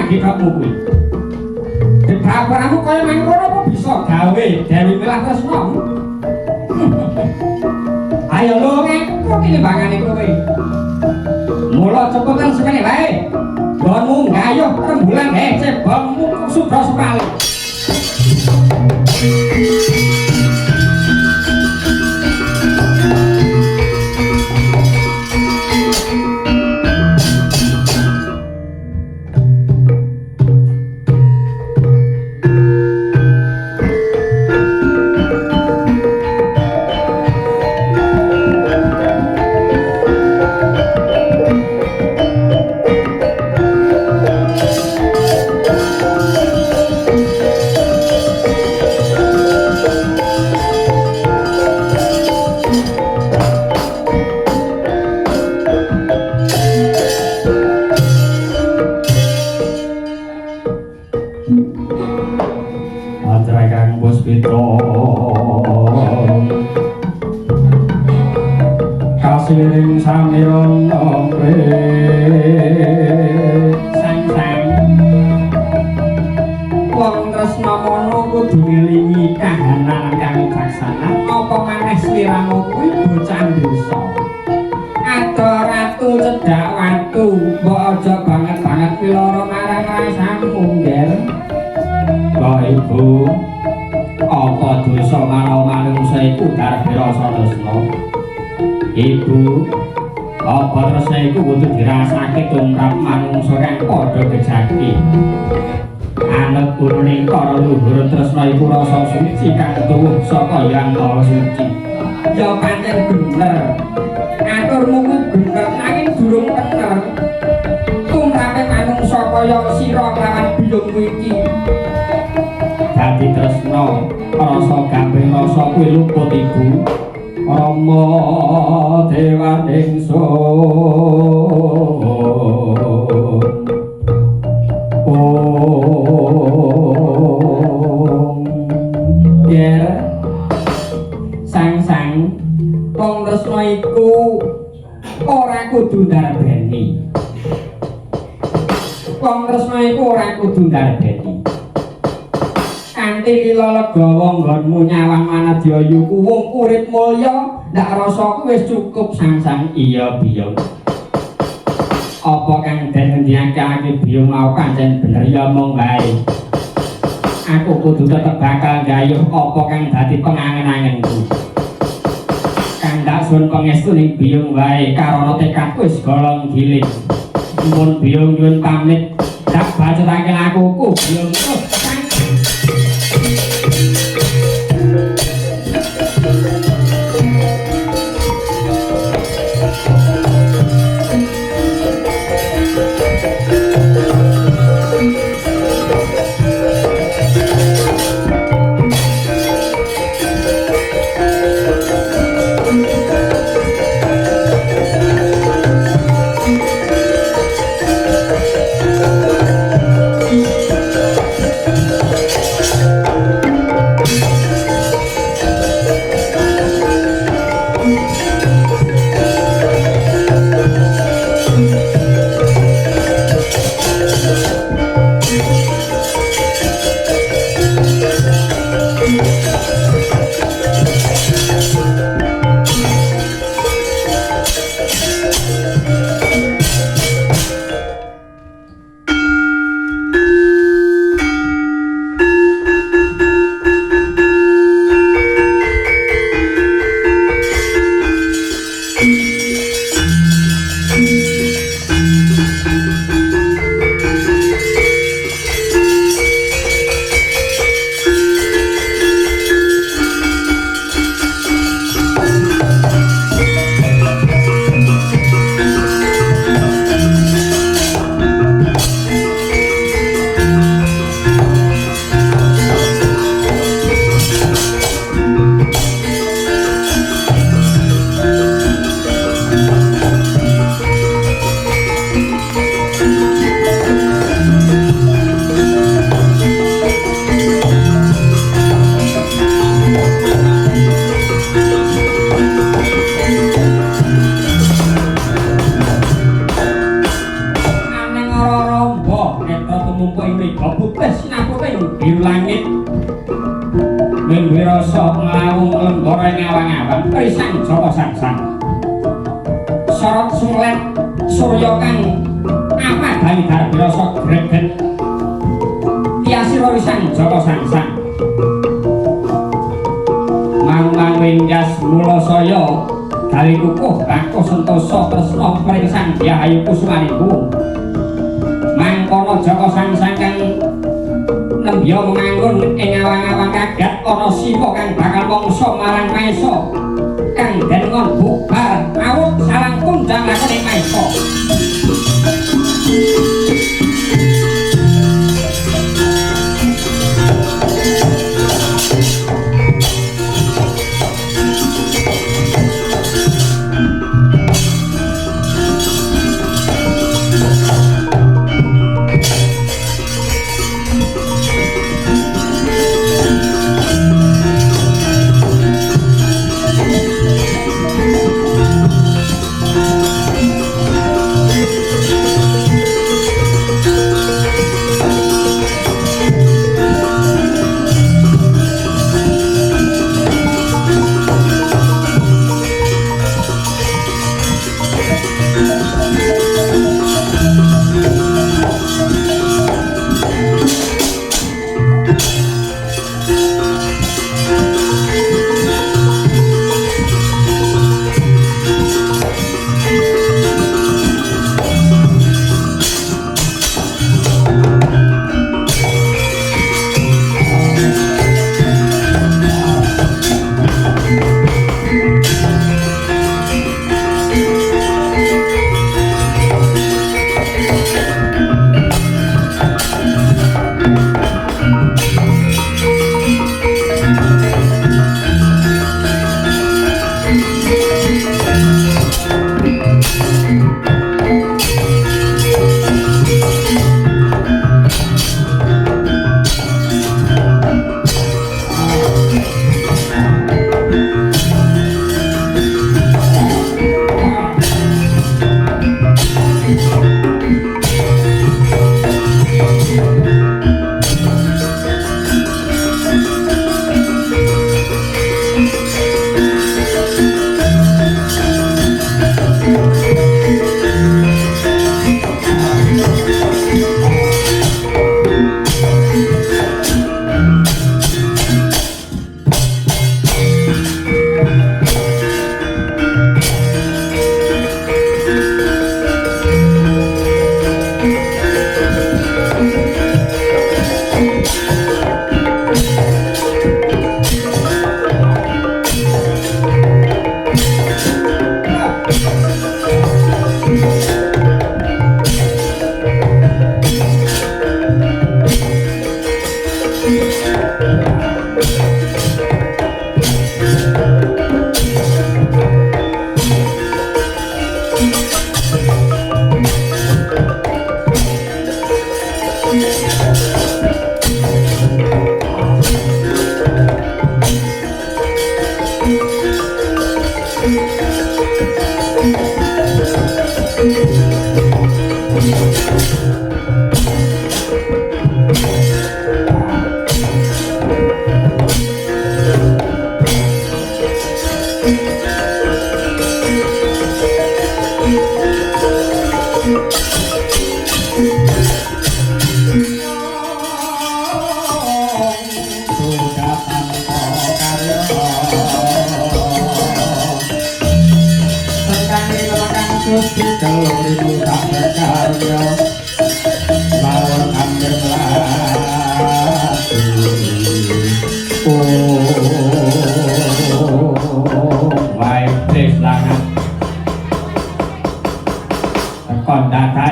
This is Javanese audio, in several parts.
lagi kamu kuwi. Dedaparanmu kaya mangkono apa bisa gawe Dewi Milah Tresna? Ayo lho kok timbangane kowe. Mula cepetan semene wae. Gonmu gayuh rembulan cebongmu sudra sekali. Kasiring samiron nomre sang wong tresna mono kudu ngelingi kahanan kang bijaksana apa maneh sliramu kuwi bocah dosa ado ratu cedhak watu mbok aja banget piloro marang rasamu ngger kok ibu apa dosa marang manungsa iku darbe rasa tresna Ibu, apa tresna iku kudu dirasake tumrap manungsa kang padha bejaki. Anet puruning para luhur tresna iku rasa suci kang tuwuh saka Yang Maha Suci. Ya pancen bener. Aturmu kuwi bener nanging durung bener. Tumrape manungsa kaya sira lawan biyungmu iki. Dadi tresna, rasa gambeng rasa kuwi luput Ibu. Rama dewaning sun yer sang wong tresna iku ora kudu ndarbeni wong tresna iku ora kudu ndarbeni kanthi lila legawa nggonmu nyawang Manadyayu wong urip mulya ndak rasaku wis cukup sang iya biyung apa kang den ngendikake biyung mau pancen bener ya mung wae aku kudu tetep bakal gayuh apa kang dadi pengangen-angenku kang dak sun pangestu ning biyung wae karana tekadku wis golong giling mun biyung nyuwun pamit dak bacetake lakuku biyung netra tumumpu ing mriga putih sinaputing biru langit ning wirasa nglawung lembara ing awang-awang risang Joko Sangsang sorot sumlet surya kang amat bali darah wirasa greget tiasira risang Joko Sangsang mang winggas mula saya gawe kukuh baku sentosa tresna pringsang Yahayu Kusumaniku mangkono Joko Sangsang kang nembya manggon ing awang-awang kagat ana siwa kang bakal mangsa marang Maesa kang dengon bubar awut sarang kundang lakone Maesa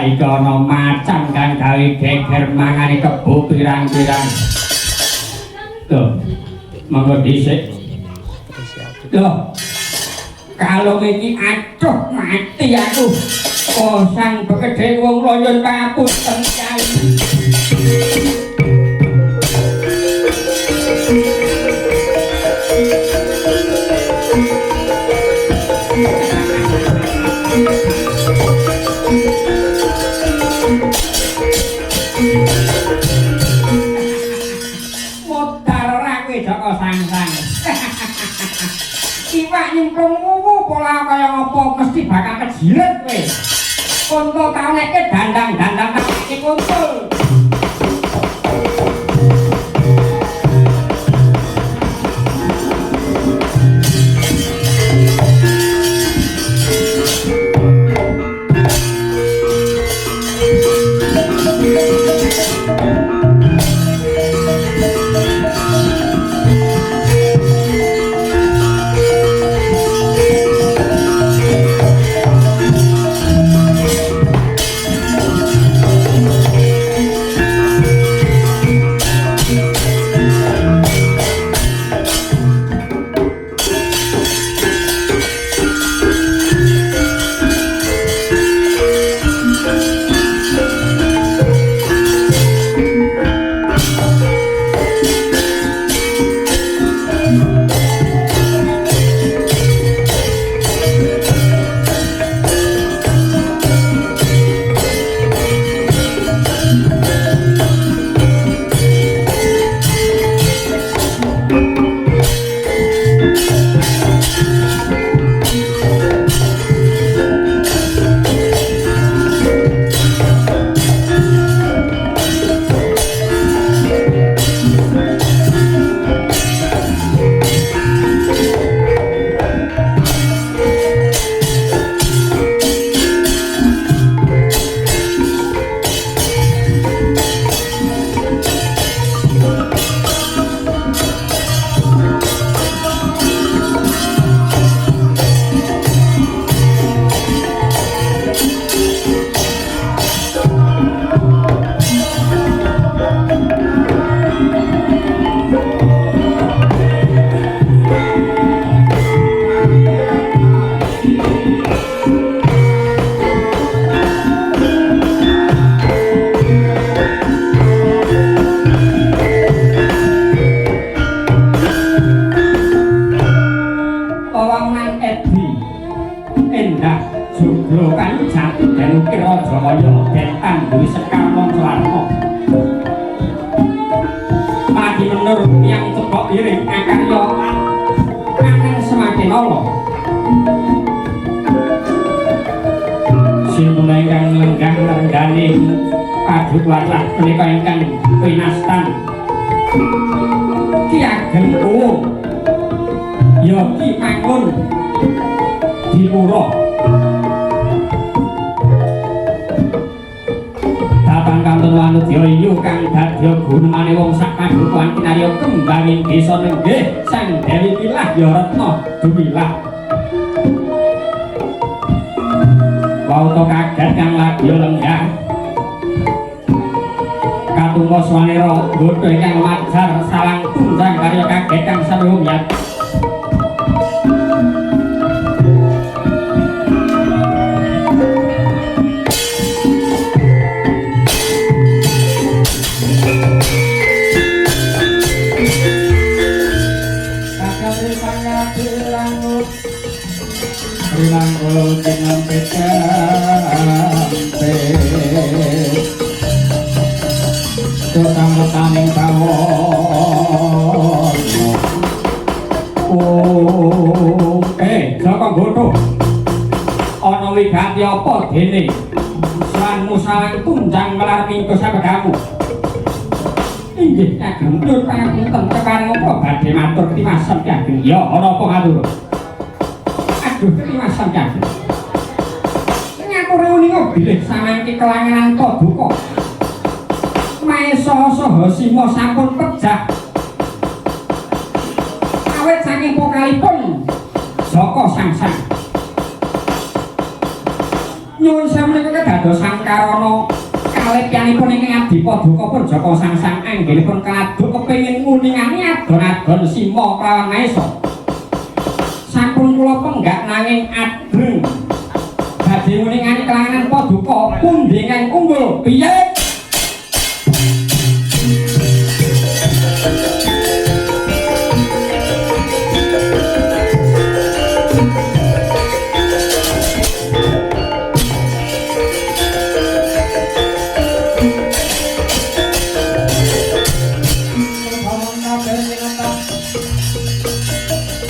Ikono macan kang gawe geger mangane kebo pirang-pirang. Tuh, monggo dhisik. Loh, kalung iki aduh mati aku. Oh, sang bekedhe wong loyon papunten kali. cemplung wuwu pola kaya apa mesti bakal kejilet kowe. Kuntul tau nekke dandang-dandang tak kuntul.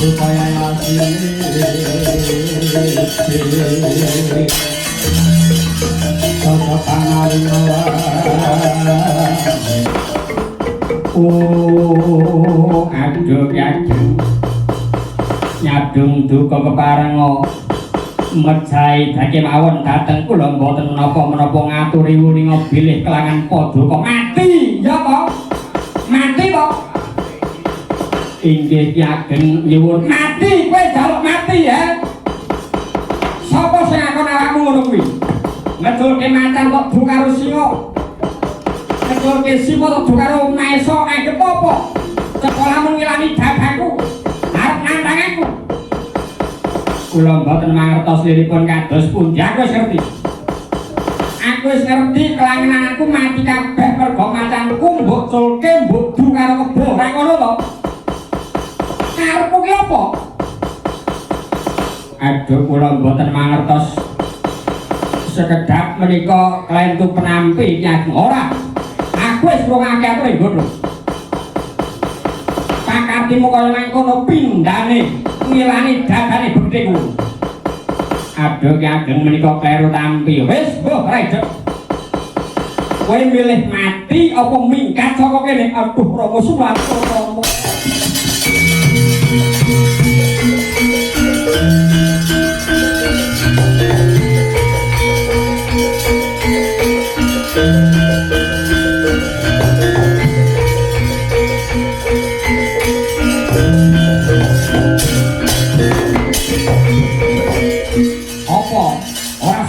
Supaya Sapa pangaringa aduh kadung nyadung duka keparenga mejahi dake mawon dhateng kula mboten menapa-menapa ngaturi wuninga bilih kelangan paduka mati ya kok mati kok inggih Ki Ageng nyuwun mati kowe jaluk mati ya sapa sing ngakon awakmu ngono kuwi ngedulke macan kok du karo singa ngedulke singa kok du karo maesa anggep apa sekolahmu ngilani dadaku arep nantangku kula mboten mangertos liripun kados pundi aku wis ngerti kelangenanku mati kabeh merga macanku mbok culke mbok du karo kebo ora ngono to karepmu ki apa aduh kula mboten mangertos sekedap menika klentu penampi Ki Ageng ora aku wis ngrungake atur nggono pakatimu kaya mangkono pindhane ngilani dadane bektiku aduh Ki Ageng menika kleru tampi wis mbuh redeg kowe milih mati apa minggat saka kene aduh Rama Suwarto Rama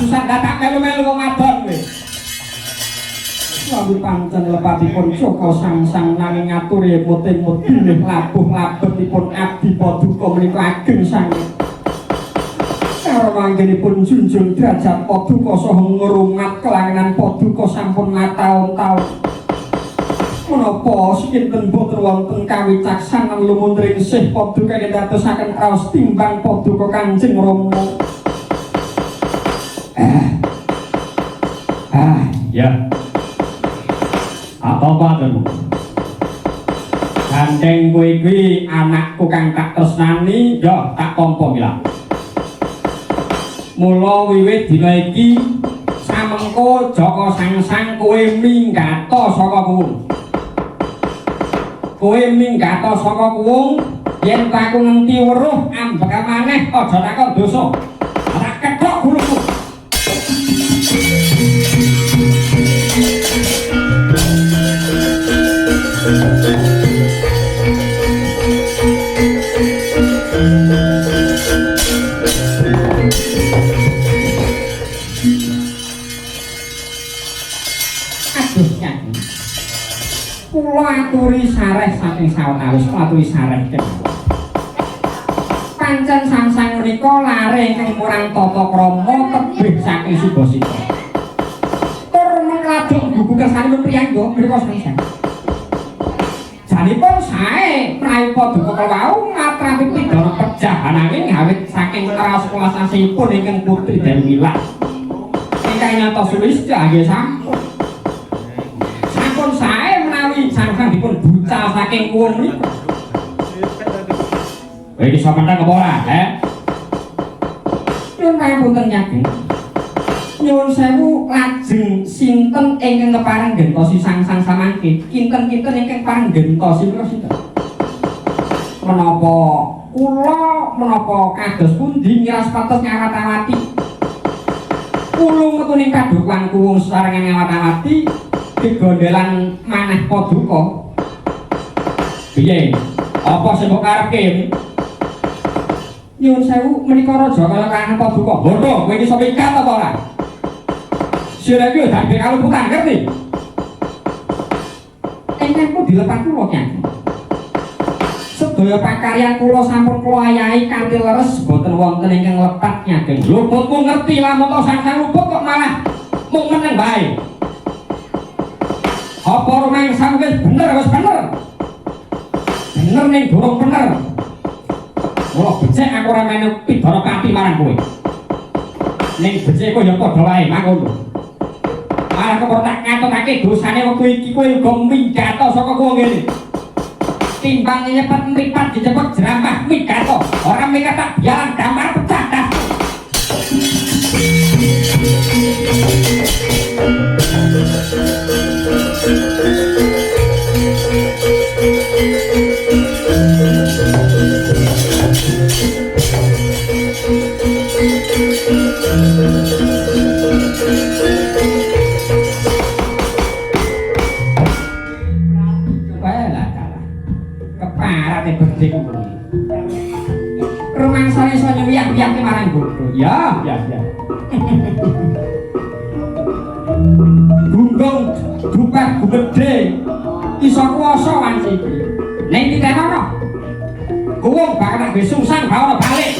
susah dadak melu-melu wong adon kowe. Lalu pancen lepatipun Joko Sangsang nanging ngaturi emut-emut bilih labuh labetipun abdi paduka menika ageng sanget. Karo manggenipun junjung derajat paduka saha ngrumat kelangenan paduka sampun ngataun-taun. Menapa sinten boten wonten kawicaksanan lumundring sih paduka dadosaken raos timbang paduka Kanjeng Rama. ya apa kamu gandeng kowe kuwi anakku kang tak tresnani ya tak tampa mila mula wiwit dina iki samengko Joko Sangsang kowe minggata saka kuwung yen aku ngenti weruh ambek maneh aja takon dosa tak ketok guluku kula aturi sareh saking sawetawis aturi sareh pancen Sangsang menika lare ingkang murang tata krama tebih saking Subasita tur mengladuk buku kersanipun priyangga menika Sangsang janipun sae prayu paduka kawau ngatrapi pidana pejahan angin awit saking raos kulasasipun ingkang Putri Dewi Wilah ingkang nyata suwis nggih sampun sae menawi Sangsang dipun bucal saking kuwung menika kowe iki sampeyan apa ora nyuwun pangapunten Nyageng nyuwun sewu lajeng sinten ingkang kepareng gentosi Sangsang samangke kinten-kinten ingkang pareng gentosi menika sinten menapa kula menapa kados pundi ngiras patos ngawat-awati kulung metuning kadukuan kuwung sarengan ngawat-awati digondelan maneh paduka piye apa sing mbok karepke nyuwun sewu menika raja kalakan paduka bondo kowe iki sampe ikat apa ora sira iki dadi kaluputan ngerti engkangku dilepat kula Kyang sedaya pakaryan kula sampun kula ayahi kanthi leres boten wonten ingkang lepat Nyageng luputmu ngerti lamun to Sangsang luput kok malah mung meneng bae apa rumangsang wis bener ning durung bener mula becik aku ora menu pidana pati marang kowe ning becik kok ya padha wae mangkono malah kok tak ngatotake dosane wektu iki kowe uga minggato saka kuwung ngene timbang nyepet mripat dicepet jerampah minggato ora minggat tak biaran gambar pecah dah Rumangsane iso nyuwiak-wiak marang bodho. Ya. Gunggung dupet gedhe iso kuwasa wanci iki. Ning ditenono. Kuwung bakal nggo susang bae balik.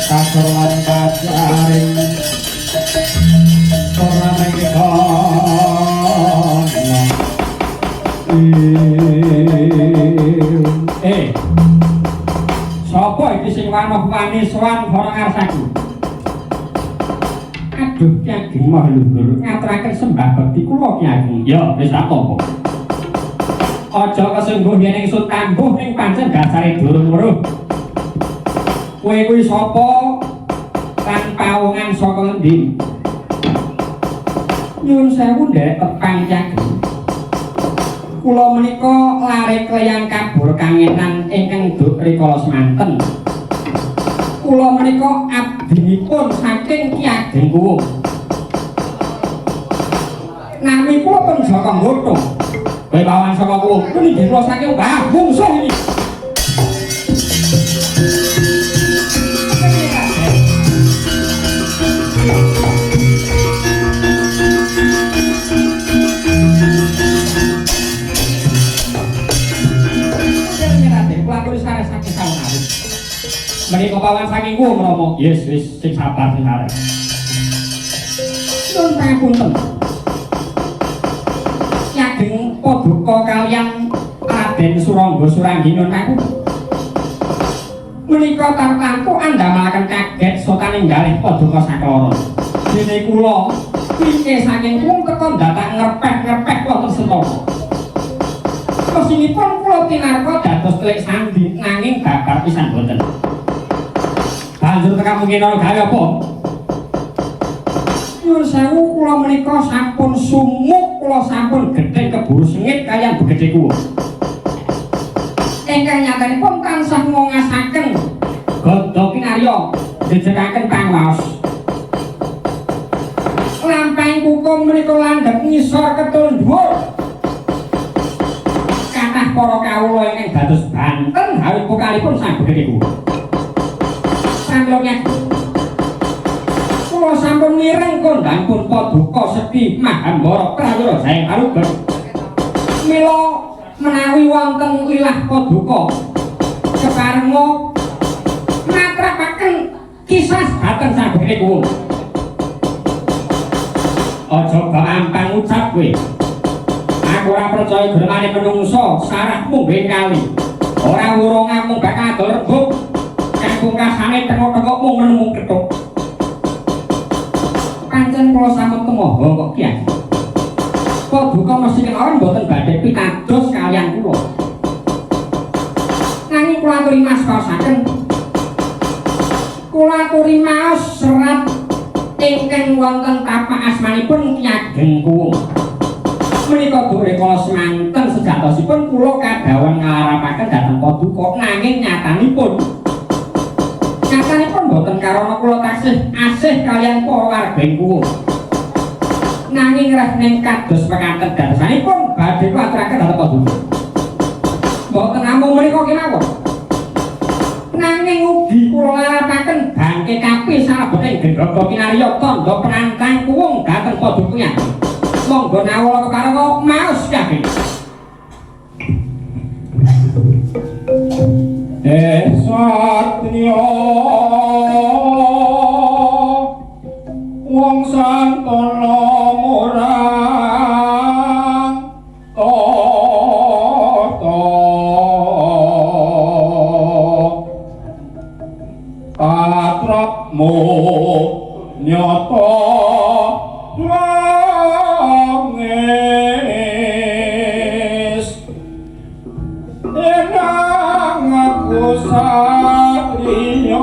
Kasolan pacaring ora mengko sapa iki sing wanoh-wani sowan para ngarsaku. Aduh Ki Ageng Maha Luhur ngaturaken sembah bekti kula Ki Ageng. Ya wis tak tampa. Aja kesungguh yen ingsun tambuh ning pancen dasare durung weruh. Kowe kuwi sapa? Lan pawongan saka endi? Nyuwun sewu ndek tepang Ki Ageng. Kula menika lare kleyang kabur kangenan ingkang duk rikala semanten. Kula menika abdinipun saking Ki Ageng Kuwung. Nami kula pun Jaka Nggoto. Kowe bawan saka Kuwung, puniki kula saking Mbah Mungsuh iki. Menika kawan saking Kuwung Rama. Yes wis sing sabar sing arep. Nuwun pangapunten. Ki Ageng Paduka kaliyan Raden Surangga Suranggi nuwun pangapunten. Menika tartamtu andamelaken kaget sotaninggalih Paduka Saklara. Dene kula pinke saking Kuwung teka datang ngrepek-ngrepek wonten Setara. Mesinipun kula tinarka dados telik sandi nanging babar pisan boten. Banjur tekan mungkin ana gawe apa? Nyuwun sewu kula menika sampun sumuk, kula sampun gedhe keburu sengit kaliyan begedhe Kuwung. Ingkang nyatanipun tansah ngongasaken Ganda kinarya njejeraken pangwaos. Lampahing kukum menika landhep ngisor ketul dhuwur. Kathah para kawula ingkang dados banten hawit pokalipun sang begedhe Kuwung. Samploknya kula sampun mireng kondhangipun Paduka Sekti Mahambara Prawira Jayeng Arugen. Mila menawi wonten lilah Paduka keparenga matrapaken kisah dhateng sabegene Kuwung. Aja gampang ngucap kowe. Aku ora percaya gremane menungsa sarah mungging kali. Ora wurung ngamung bakal rembug. Pungkasane tengok-tengok mung menemu kethuk. Pancen kula sampun temoho kok Ki Ageng. Paduka mesti kelawan boten badhe pitados kaliyan kula. Nanging kula aturi maosaken. Kula aturi maos serat ingkang wonten tapak asmanipun Ki Ageng Kuwung. Menika duk rikala semanten sejatosipun kula kadhawuhan nglarapaken dhateng Paduka nanging nyatanipun boten karana kula taksih asih kaliyan para warga Kuwung. Nanging reh ning kados mekaten dadosanipun badhe kuaturaken dhateng Paduka. Boten namung menika kemawon. Nanging ugi kula larapaken bangke kapih salebeting gendhoga kinarya tandha penantang Kuwung dhateng Paduka. Monggo nawala keparenga maos Ki Ageng. Satya wong santana murang tata patrapmu nyata wangis enang aku satriya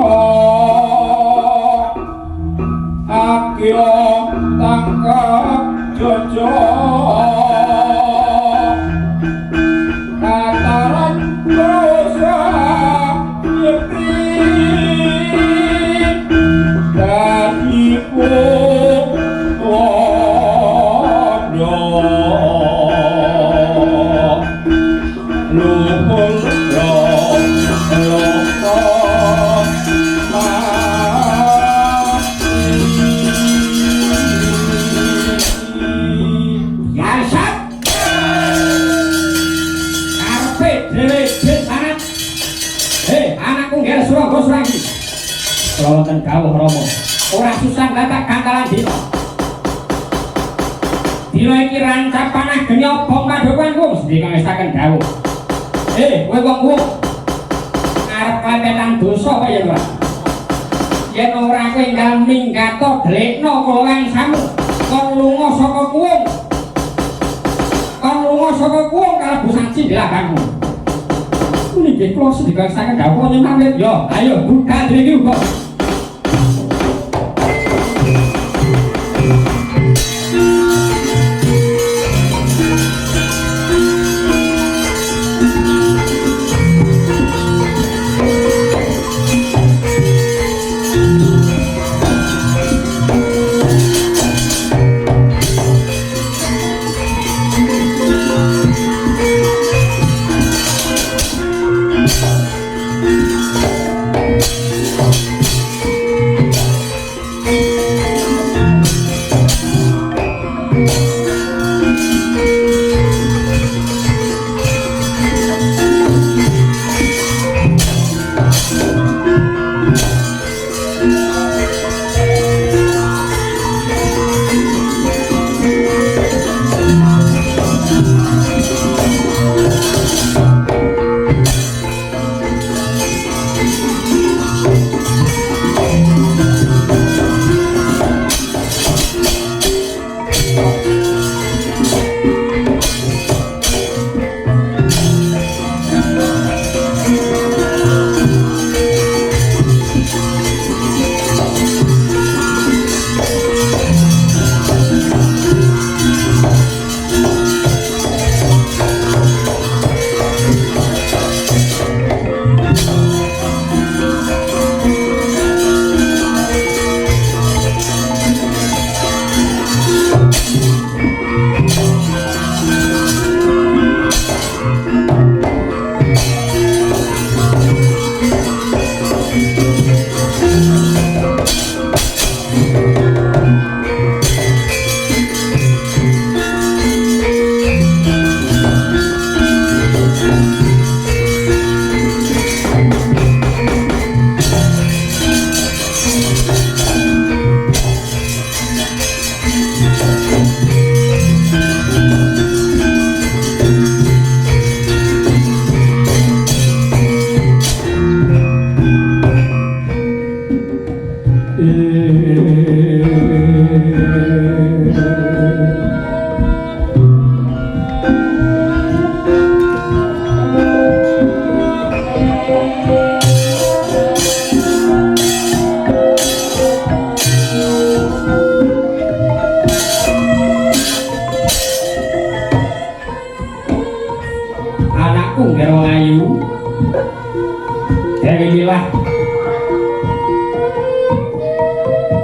akya tangkap jojo kataran dosa nyekti dadiku wodo lupul Wonten dawuh Rama, ora susah dadak gantalan dina. Dina iki rancap panah geni obong padukan Kuwung sedhi ngestaken dawuh. Kowe wong Kuwung arep kaklepetan dosa kaya ora. Yen ora kowe enggal minggato drekno kulawan samu kon lunga saka kuwung. Kon lunga saka kuwung kalebu saksi dilakangmu. Niki kula sedhikaken dawuh nyemamit yo. Ayo buka driki uga.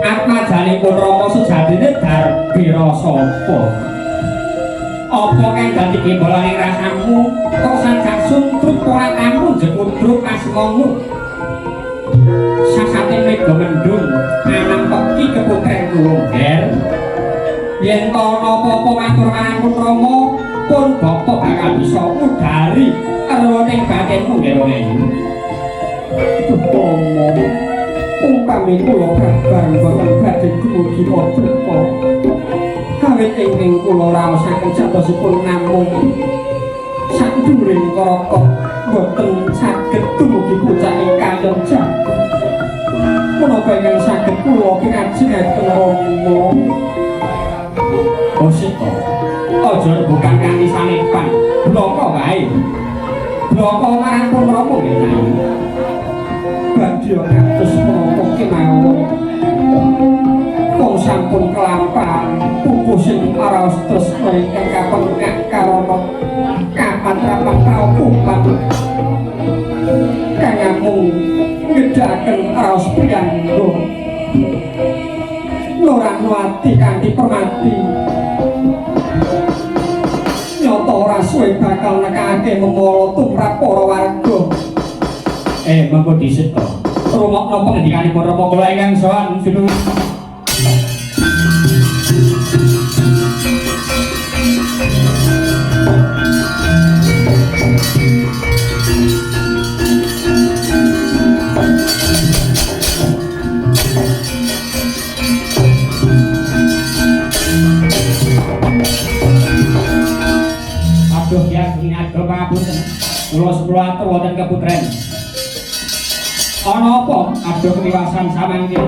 Atmajanipun Rama sejatine Darbira sapa? Apa kang dadi gembolaning rasamu? Kok sajak suntruk ora kamu jekundruk asmamu? Sasate mega mendung anang peki keputren Kulungger. Yen ta ana apa-apa matur marang Rama, pun Bapak bakal bisa mudhari eroning batinmu nggih. Umpami kula kabar boten badhe dumugi Padha. Kawit ingkang kula raosaken jatosipun namung sadhuwuring karaka boten saged dumugi bocah ingkang jam. Menapa ingkang saged kula kinajengaken Rama? Osita, aja bukan kanthi sanepan. Bloko wae. Bloko marang pun Rama nggih. Badhe ngatus menapa kemawon. Wong sampun kelampahan pupuh sing araos tresna ingkang kapengkak karana kapatrapan kaukupan kang namung ngedaken araos priyangga Noranwati kanthi permati nyata ora suwe bakal nekake memala tumrap para warga. Monggo dhisik to. Rungokno pangendikanipun Rama kula ingkang sowan sinuwun. Aduh ya, ini aduh pangapunten. Kula sepuluh atur wonten keputren. ana apa ada keliwasan samangke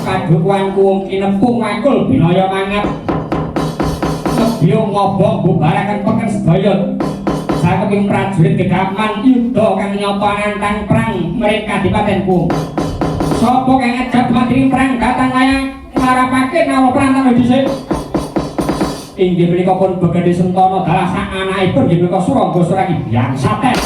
kadukuanku wong kinempung wakul binaya mangat sebyo ngobong bubarakan peken sedaya sakeping prajurit gegaman yuda kang nyata nantang perang mereka di patenku sapa kang ngajak mati perang datang layang ngarapake nawa perang dhisik inggih menika pun Begede Sentana dalah sak anakipun inggih menika Surangga Suraki Biyangsaten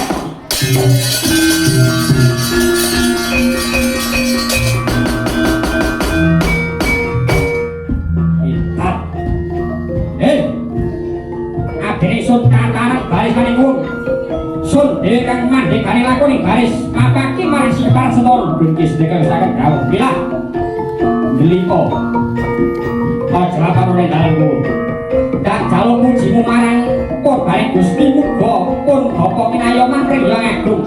adene sun kantaran baris manipun sun dhewe kang mandhekane lakoni baris apaki marang Sekar Sentana bingkis deka saged dawuh bila ndelika pajalakan oleh dalammu dak jaluk mujimu marang Purbane Gusti muga pun bapa pinayoman pringga agung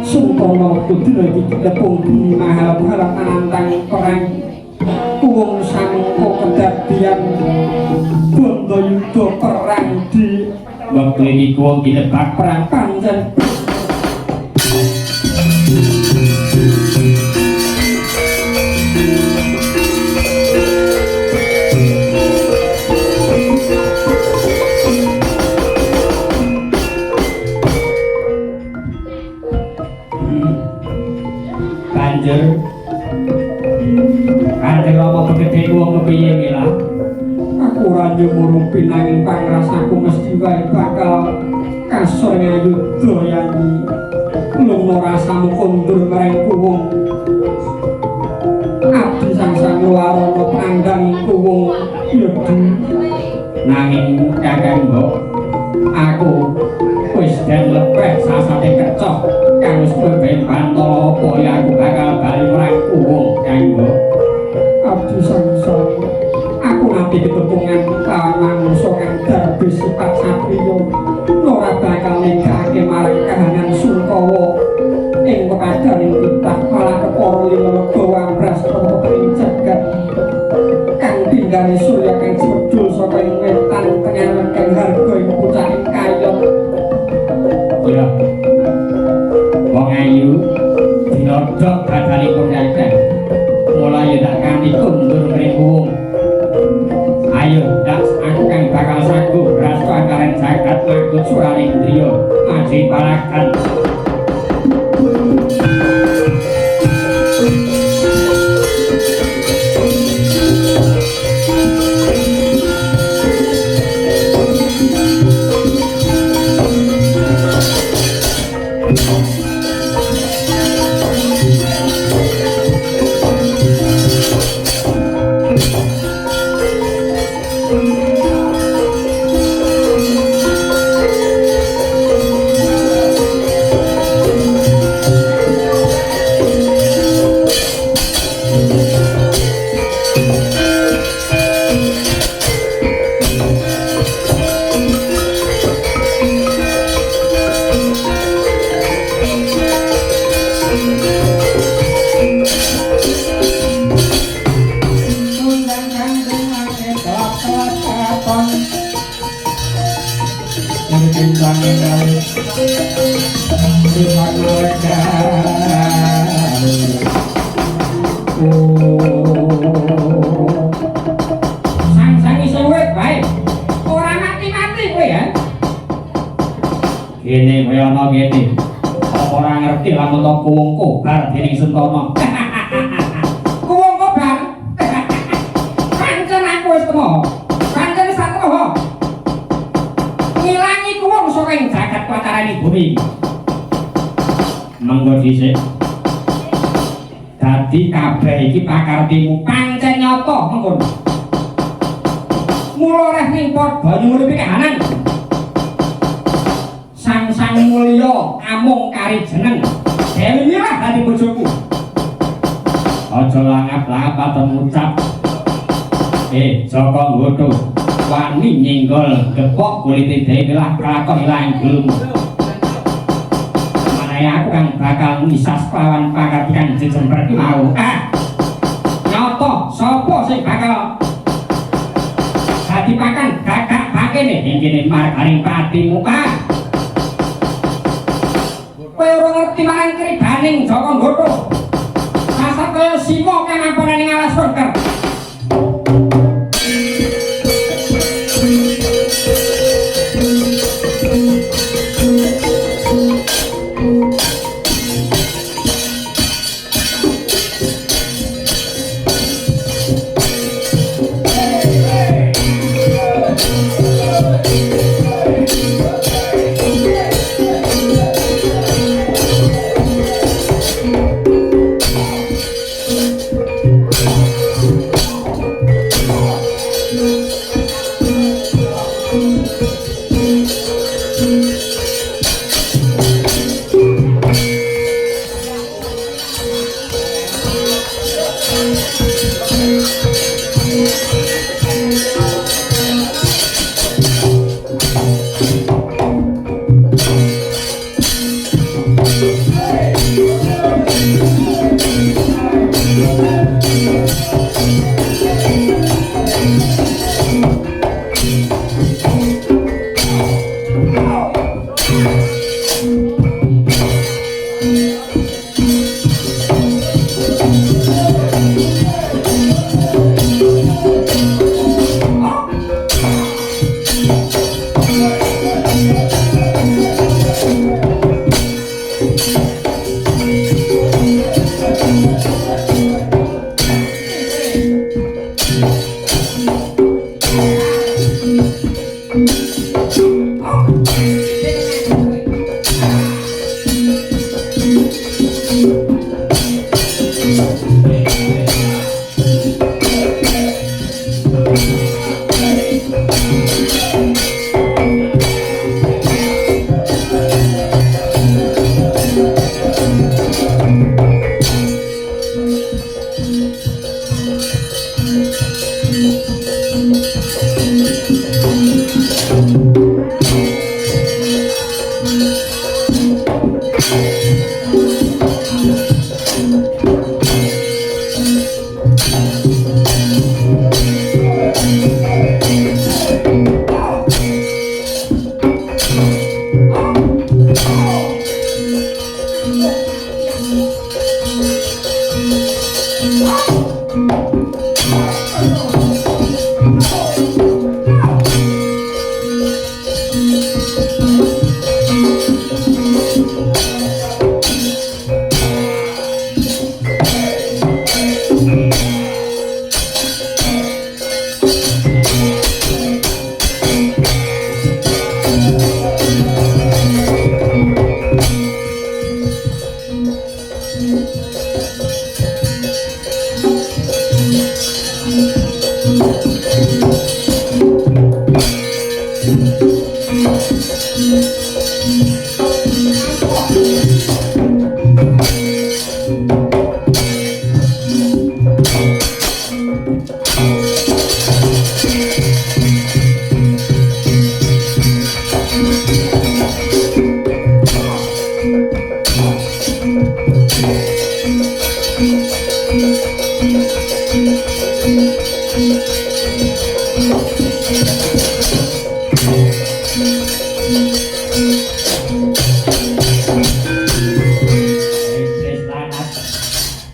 Sumpama kudina iki tepung bumi mahal harap anantang perang kuwung sangka kedadian bondo yuda perang di waktu ini kuwung kinebak perang pancen Kanjeng Rama begede wong kepiye mila? aku ora nyumurung pinanging pangrasaku mesti wae bakal kasor ngayuda yani lunga rasamu kondur marang kuwung abdi sang warana panggang kuwung yudi Nanging Kakang Mbok, aku wis den lepeh sasate kecok kang wis ben bantala apa ya aku bakal bali marang kuwung Kang Mbok. abdi sang aku nanti ketepungan lawan manungsa kang darbe sifat satriya ora bakal nekake marang kahanan Sungkawa ing pepadaning titah malah kepara lima wambras ing jagat kang tinggane surya kang cedhul saka ing wetan tengah kang harga ing pucah ing kayot Ya. Wong ayu dinodok badanipun Kakang. Mulai tak kanthi kundur mring kuwung. Ayo, dak aku kang bakal sagu rasto antaren jagat makut suraning driya maji parakan. sang iso wit bae ora mati-mati kowe ya Kene kaya ana kene. Apa ora ngerti lamun to kuwung kobar dening Sentana. kuwung kobar pancen aku wis temo pancen sak temo ngilangi kuwung saka ing jagat pacarane bumi Mengko dhisik. dadi kabeh iki pakartimu pancen nyata mengkon mula reh ning padha nyuripi kahanan sang mulya amung kari jeneng Dewi Mirah dadi bojoku Aja langap-langap patem ucap. Joko Nggodo wani nyenggol gepok kulite Dewi Mirah kelakon ilang gelung. Aku kang bakal ngisas lawan pakartikan jejembar iki mau. Nyata sapa sing bakal dadi pakan gagak bakene Ing kene marganing patimu kowe ora ngerti marang kribaning Joko Nggodo asal kaya simo kang ampune ning alas bunker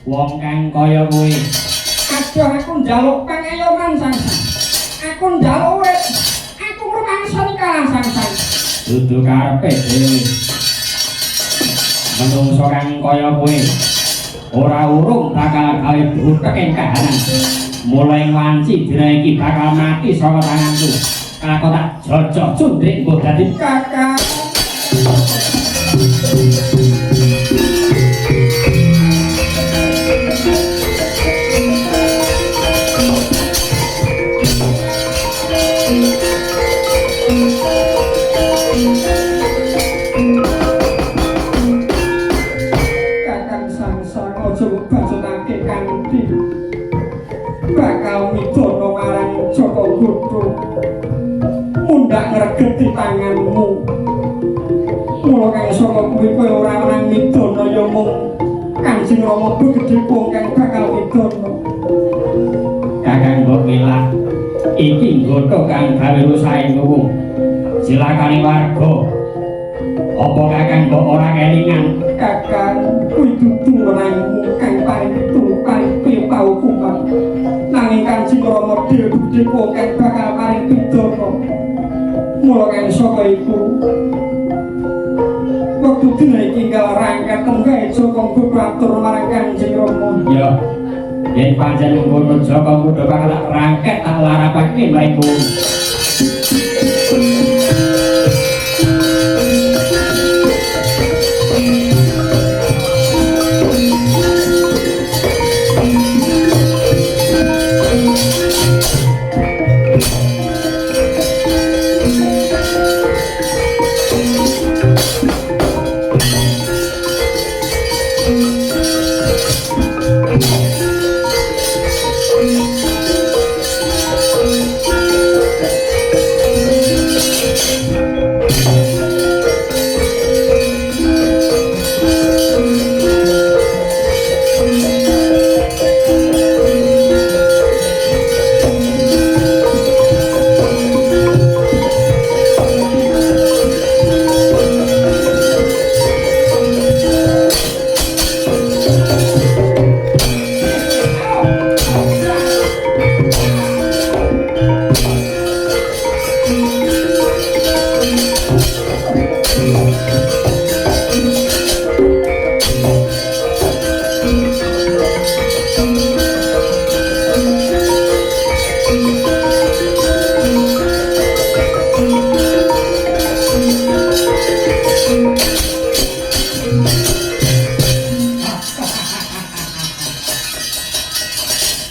Wong kang kaya kuwi Aduh aku njaluk pangayoman Sangsang. Aku njaluk urip. Aku ngrumangsani kalah Sangsang. dudu karepe dhewe. Menungso kang kaya kuwi ora urung bakal gawe butek ing kahanan. Mulai wanci dina iki bakal mati saka tanganku. Aku tak jojok cundrik mbok dadi Kakak. Kakang Sangsang aja bacotake kanthi bakal midono marang Jaka Gudung. Mundak ngregeti tanganmu. Mula kang saka kuwi kowe ora nang midono ya mung Kanjeng Rama begedhe wong kang bakal midono. kakang mbok milah iki nggoto kang gawe rusahe nuwung silakane warga apa kakang mbok ora kelingan Kakang kuwi dudu wenangmu kang paling paling pimpau kuman. Nanging Kanjeng Rama dhewe begedhe wong kang bakal paring midono. Mula kang saka iku waktu dina iki gal rangkat tenggae Jaka Gudung atur marang Kanjeng Rama. ya yen pancen ngono Jaka Gudung bakal tak rangket tak larapake mraiku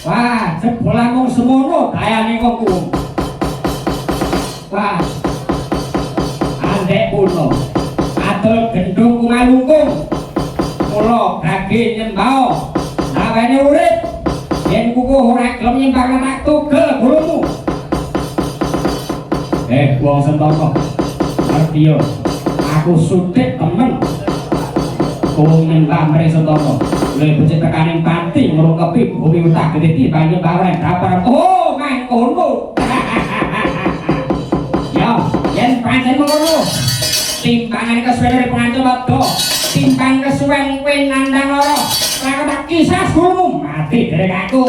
wah jebolan mung semono dayane kok ku wah andek puno adol gendung kumalungkung mula bagi nyembah nawene urip yen kuku ora gelem nyembah tak tugel bulumu wong Sentara ngerti yo aku sutik temen kung nyembah mrene Sentara luwih becik tekaning pati ngrungkepi bumi utak gede timbang nyembah ora dapat oh mangkono yo yen pancen ngono timbangan kesuwen urip pengantin wedha timbang kesuwen kowe nandang lara ora tak kisah gulumu mati derek aku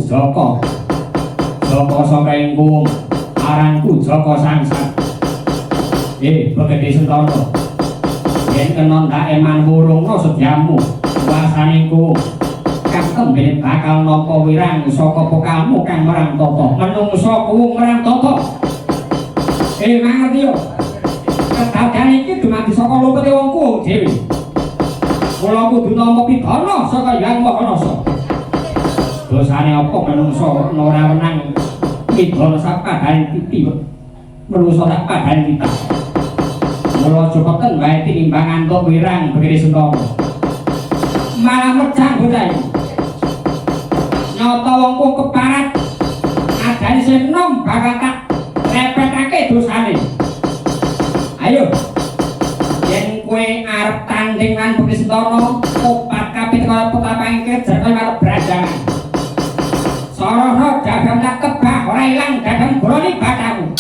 Joko. Joko saka ingkung aranku Joko Sangsat. Begede Sentana. Yen kena ndak eman wurungna sedyamu, kuasaniku kang tembene bakal nampa wirang saka pokalmu kang marang tata. Menungsa kuwung marang tata. Mangerti yo. Kedadean iki dumadi saka lupute wong kuwung dhewe. Mula kudu nampa pidana saka Hyang Maha Rasa. Dosane apa menungsa ora wenang pidana sapadane titi. Menungsa tak padane titi. Mula cepeten wae tinimbang antuk wirang Begede Sentana. Malah mecah bocah iki. Nyata wong kuwung keparat adane sing enom bakal tak repetake dosane. Ayo. Yen kowe arep tanding lan Begede Sentana, opat kabeh kaya petapang kejar kaya arep brandangan. Sorono dagang tak kebak ora ilang dagang broni batamu.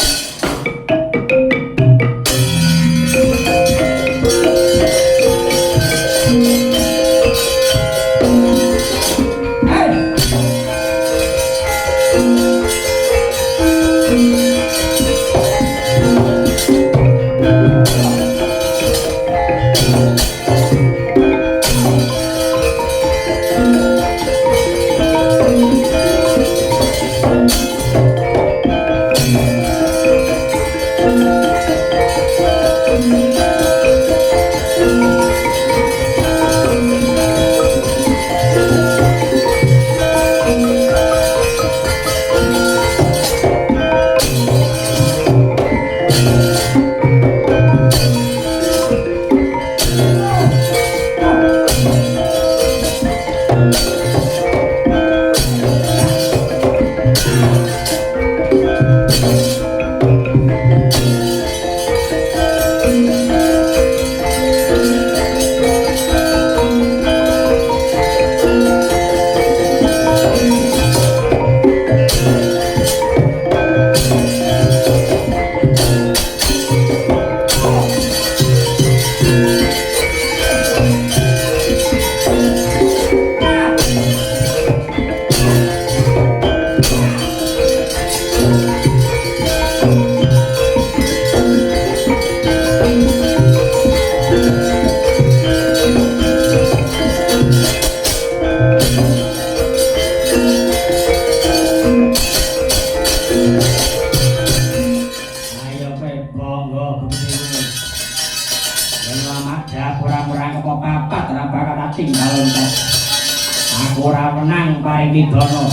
Pidana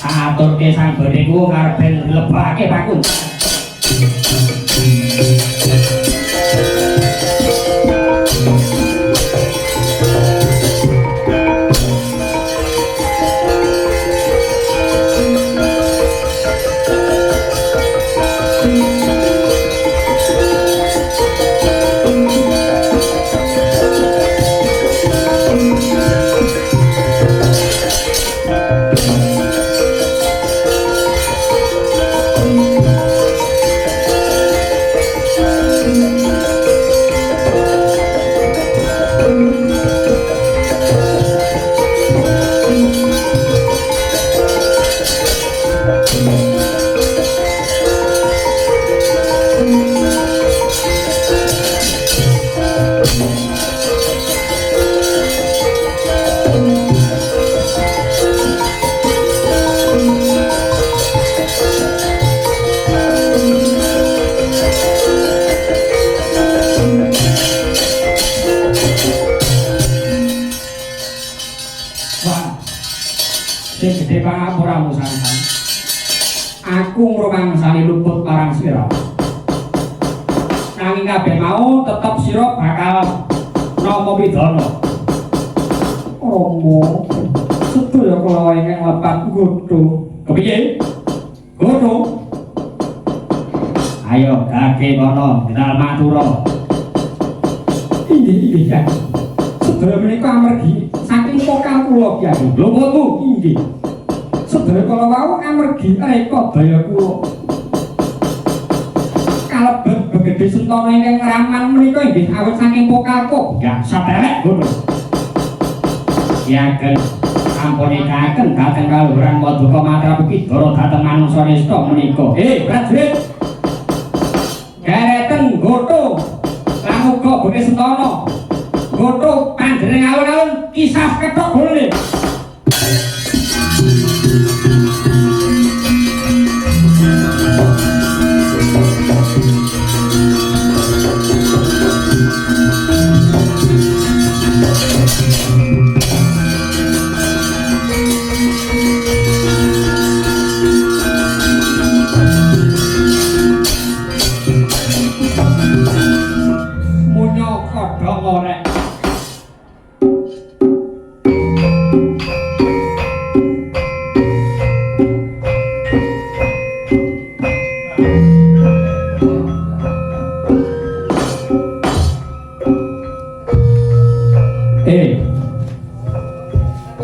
aturke sang badheku karepen lebake pakun. Aku ngrumangsani luput marang sira. Nanging kabeh mau tetep sira bakal nampa pidana. Romo, sedaya kula ingkang lepat nggodho. Kepiye? Nggodho. Ayo gage kono, kita matura. Inggih, Kang. Sedaya menika amargi saking pokal kula Kyai. Luputmu inggih. Sedaya kala wau amargi reka daya kula. Kalebet Begede Sentana ingkang raman menika inggih awit saking pokalku. Ya, saderek ngono. Ya, sampun nikahaken dhateng kaluhuran Paduka Matra Bukidara dhateng manungsa nista menika. Prajurit. Gareten nggoto Pramuga Bone Sentana. Nggoto panjenengan alun-alun kisah ketok boleh.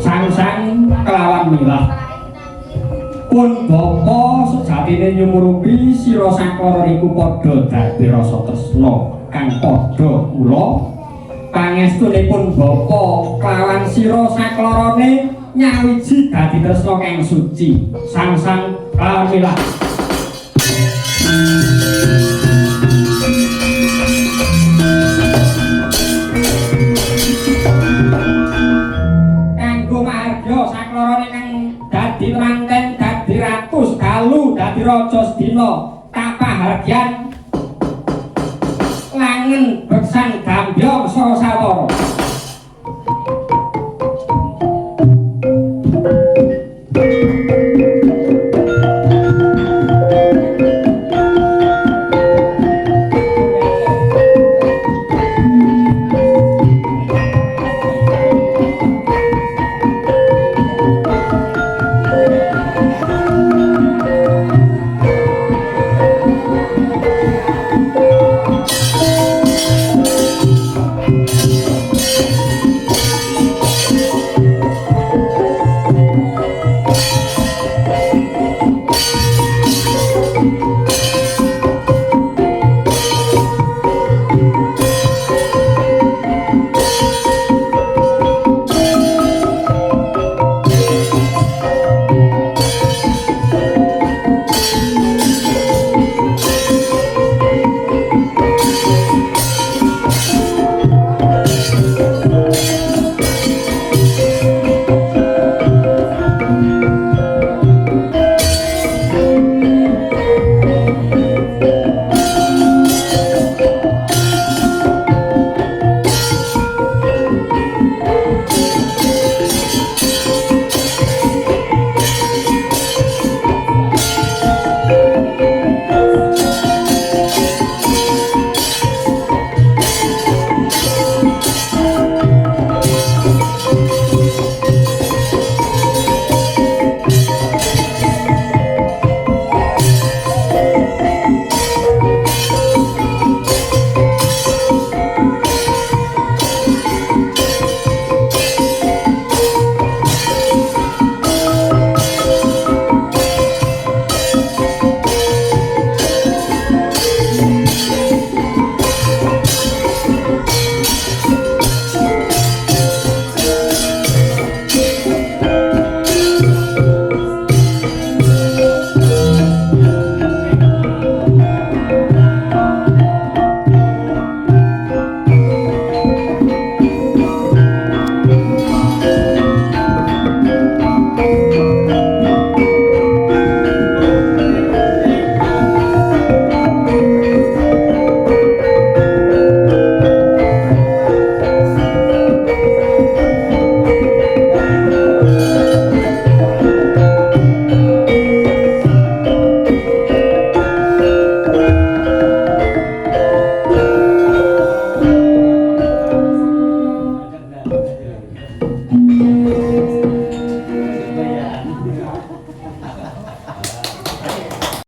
Sang-sang kelawan milah pun bapa sejatine nyumurupi sira saklara iku padha dadi rasa tresna kang padha mula pangestunipun bapa kelawan sira saklarane nyawiji dadi tresna kang suci. Sang-sang kelawan milah saklarane kang dadi manten dadi ratu dalu dadi raja sedina tapahargyan langen beksan gambyong sawara